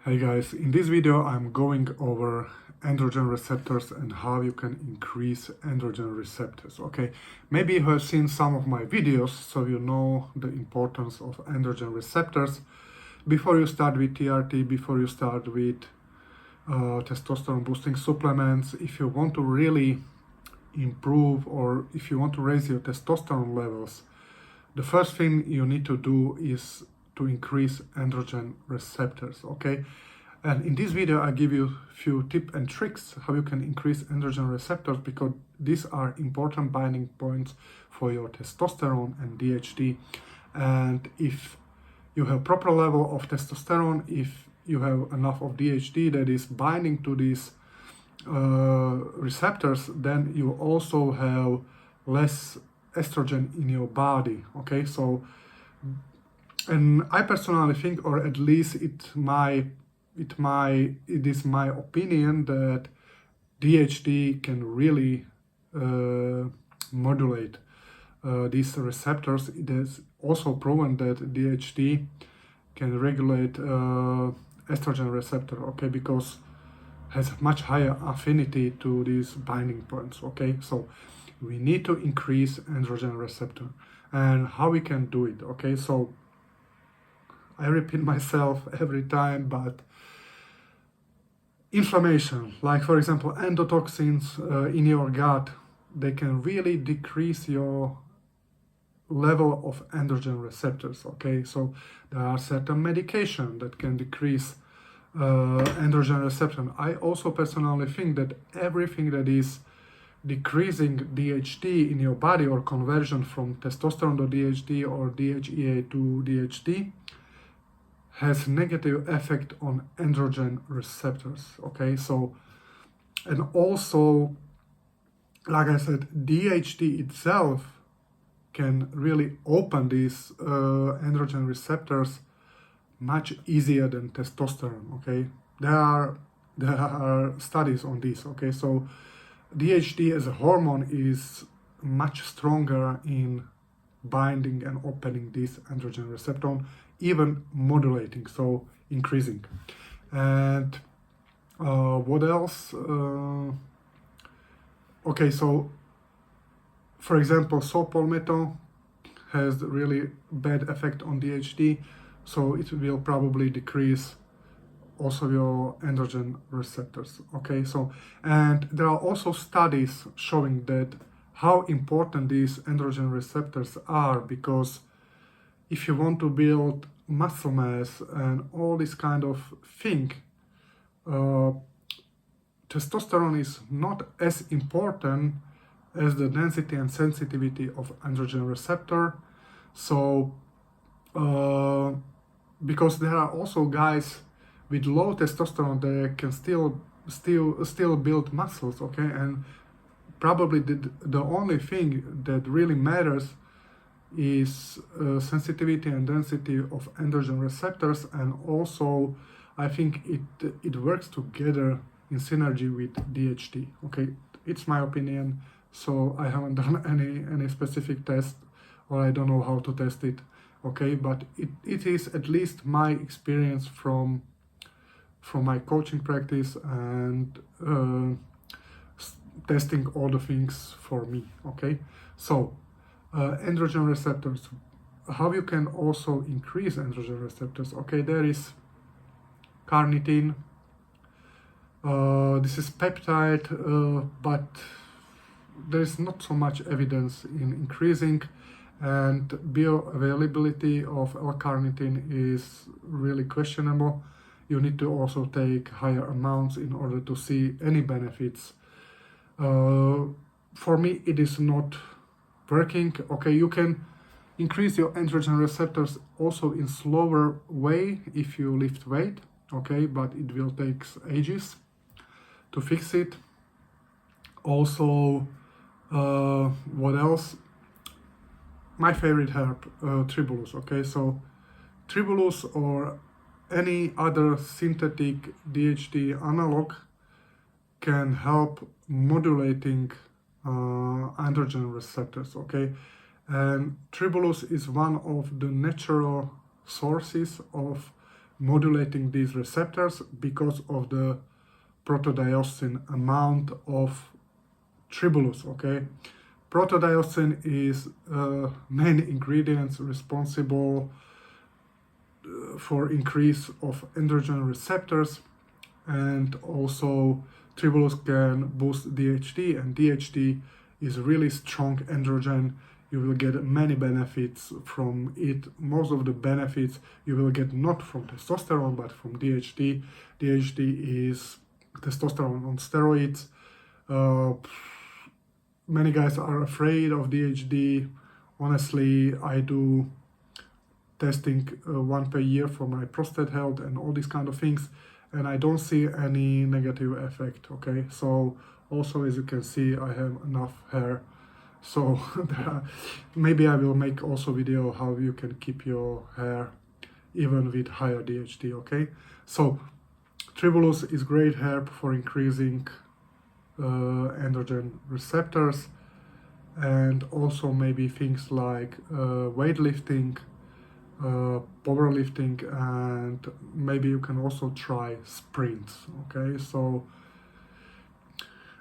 Hey guys, in this video I'm going over androgen receptors and how you can increase androgen receptors. Okay, maybe you have seen some of my videos, so you know the importance of androgen receptors. Before you start with TRT, before you start with testosterone boosting supplements, if you want to really improve or if you want to raise your testosterone levels, the first thing you need to do is to increase androgen receptors, okay? And in this video, I give you a few tips and tricks how you can increase androgen receptors, because these are important binding points for your testosterone and DHT. And if you have proper level of testosterone, if you have enough of DHT that is binding to these receptors, then you also have less estrogen in your body, okay? So, and I personally think, or at least it is my opinion, that DHT can really modulate these receptors. It is also proven that DHT can regulate estrogen receptor, okay, because has much higher affinity to these binding points, okay? So we need to increase androgen receptor. And how we can do it, okay? So I repeat myself every time, but inflammation, like for example endotoxins in your gut, they can really decrease your level of androgen receptors, okay? So there are certain medication that can decrease androgen receptor. I also personally think that everything that is decreasing DHT in your body, or conversion from testosterone to DHT or DHEA to DHT, has negative effect on androgen receptors, okay? So, and also, like I said, DHT itself can really open these androgen receptors much easier than testosterone, okay? There are studies on this, okay? So DHT as a hormone is much stronger in binding and opening this androgen receptor, even modulating, so increasing. And what else? Okay, so for example, saw palmetto has really bad effect on DHT, so it will probably decrease also your androgen receptors, okay? So, and there are also studies showing that how important these androgen receptors are, because if you want to build muscle mass and all this kind of thing, testosterone is not as important as the density and sensitivity of androgen receptor. So, because there are also guys with low testosterone that can still build muscles, okay? And probably the only thing that really matters is sensitivity and density of androgen receptors, and also I think it works together in synergy with DHT, okay? It's my opinion, so I haven't done any specific test, or I don't know how to test it, okay? But it is at least my experience from my coaching practice and testing all the things for me, okay? So androgen receptors, how you can also increase androgen receptors, okay? There is carnitine, this is peptide, but there is not so much evidence in increasing, and bioavailability of L-carnitine is really questionable. You need to also take higher amounts in order to see any benefits. For me, it is not working, okay? You can increase your androgen receptors also in slower way if you lift weight, okay? But it will take ages to fix it. Also, what else? My favorite herb, Tribulus, okay? So Tribulus or any other synthetic DHT analog can help modulating androgen receptors, okay? And Tribulus is one of the natural sources of modulating these receptors because of the protodiosine amount of Tribulus, okay? Protodiosine is main ingredient responsible for increase of androgen receptors, and also Tribulus can boost DHT, and DHT is really strong androgen. You will get many benefits from it. Most of the benefits you will get not from testosterone but from DHT. DHT is testosterone on steroids. Many guys are afraid of DHT. Honestly, I do testing one per year for my prostate health and all these kind of things, and I don't see any negative effect, okay? So also, as you can see, I have enough hair, so maybe I will make also video how you can keep your hair even with higher DHT, okay? So Tribulus is great herb for increasing androgen receptors, and also maybe things like weightlifting, powerlifting, and maybe you can also try sprints, okay? So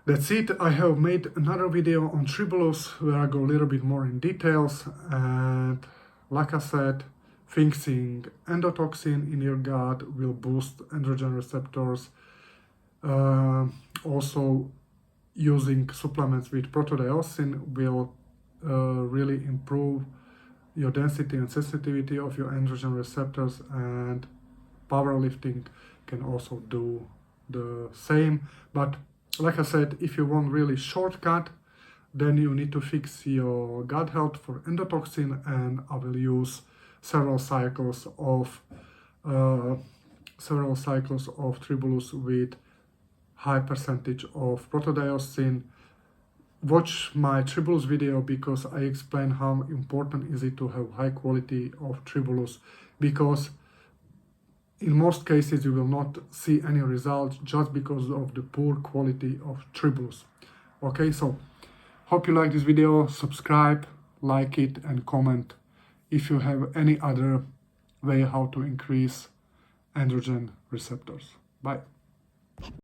that's it. I have made another video on Tribulus where I go a little bit more in details, and like I said, fixing endotoxin in your gut will boost androgen receptors. Also, using supplements with protodiosine will really improve your density and sensitivity of your androgen receptors, and powerlifting can also do the same. But like I said, if you want really shortcut, then you need to fix your gut health for endotoxin, and I will use several cycles of Tribulus with high percentage of protodiosine. Watch my Tribulus video because I explain how important is it to have high quality of Tribulus, because in most cases you will not see any results just because of the poor quality of Tribulus. Okay, so hope you like this video. Subscribe, like it, and comment if you have any other way how to increase androgen receptors. Bye.